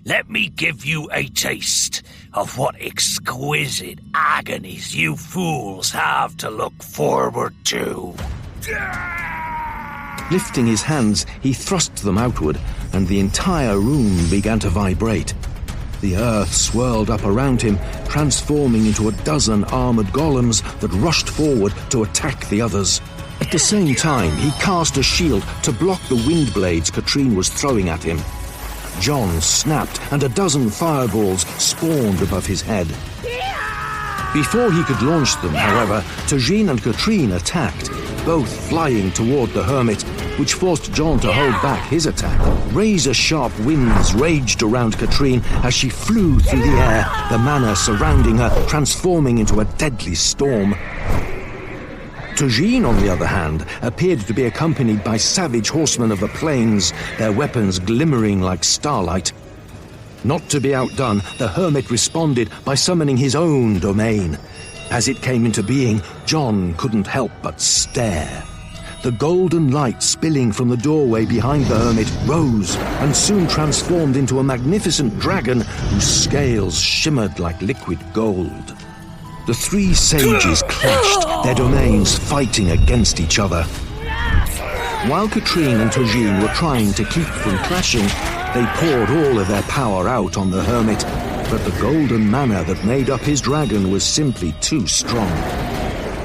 let me give you a taste of what exquisite agonies you fools have to look forward to. Lifting his hands, he thrust them outward, and the entire room began to vibrate. The earth swirled up around him, transforming into a dozen armored golems that rushed forward to attack the others. At the same time, he cast a shield to block the wind blades Katrine was throwing at him. John snapped, and a dozen fireballs spawned above his head. Before he could launch them, however, Tajin and Katrine attacked, both flying toward the hermit, which forced John to hold back his attack. Razor-sharp winds raged around Katrine as she flew through the air, the mana surrounding her, transforming into a deadly storm. Tajin, on the other hand, appeared to be accompanied by savage horsemen of the plains, their weapons glimmering like starlight. Not to be outdone, the hermit responded by summoning his own domain. As it came into being, John couldn't help but stare. The golden light spilling from the doorway behind the hermit rose and soon transformed into a magnificent dragon whose scales shimmered like liquid gold. The three sages clashed, their domains fighting against each other. While Katrine and Tajin were trying to keep from clashing, they poured all of their power out on the hermit, but the golden mana that made up his dragon was simply too strong.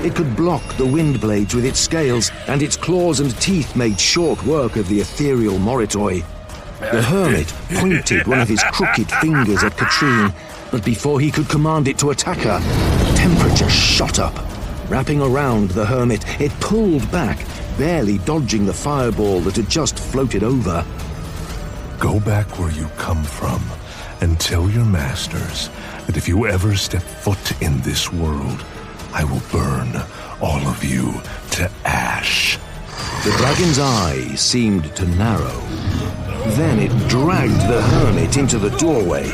It could block the wind blades with its scales, and its claws and teeth made short work of the ethereal Moritoi. The hermit pointed one of his crooked fingers at Katrine, but before he could command it to attack her, the temperature shot up. Wrapping around the hermit, it pulled back, barely dodging the fireball that had just floated over. Go back where you come from and tell your masters that if you ever step foot in this world, I will burn all of you to ash. The dragon's eye seemed to narrow. Then it dragged the hermit into the doorway.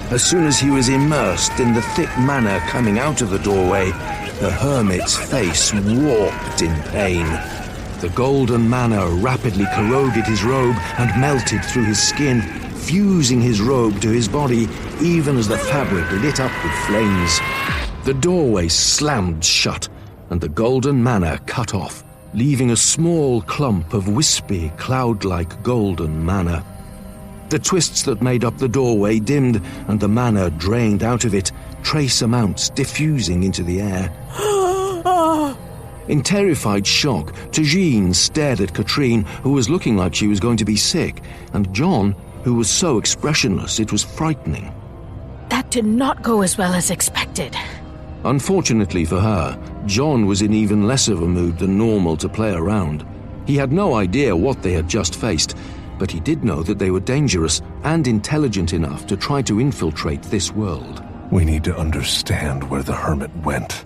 As soon as he was immersed in the thick mana coming out of the doorway, the hermit's face warped in pain. The golden mana rapidly corroded his robe and melted through his skin, fusing his robe to his body even as the fabric lit up with flames. The doorway slammed shut, and the golden mana cut off, leaving a small clump of wispy, cloud-like golden mana. The twists that made up the doorway dimmed, and the mana drained out of it, trace amounts diffusing into the air. In terrified shock, Tajin stared at Katrine, who was looking like she was going to be sick, and John, who was so expressionless it was frightening. That did not go as well as expected. Unfortunately for her, John was in even less of a mood than normal to play around. He had no idea what they had just faced, but he did know that they were dangerous and intelligent enough to try to infiltrate this world. We need to understand where the hermit went.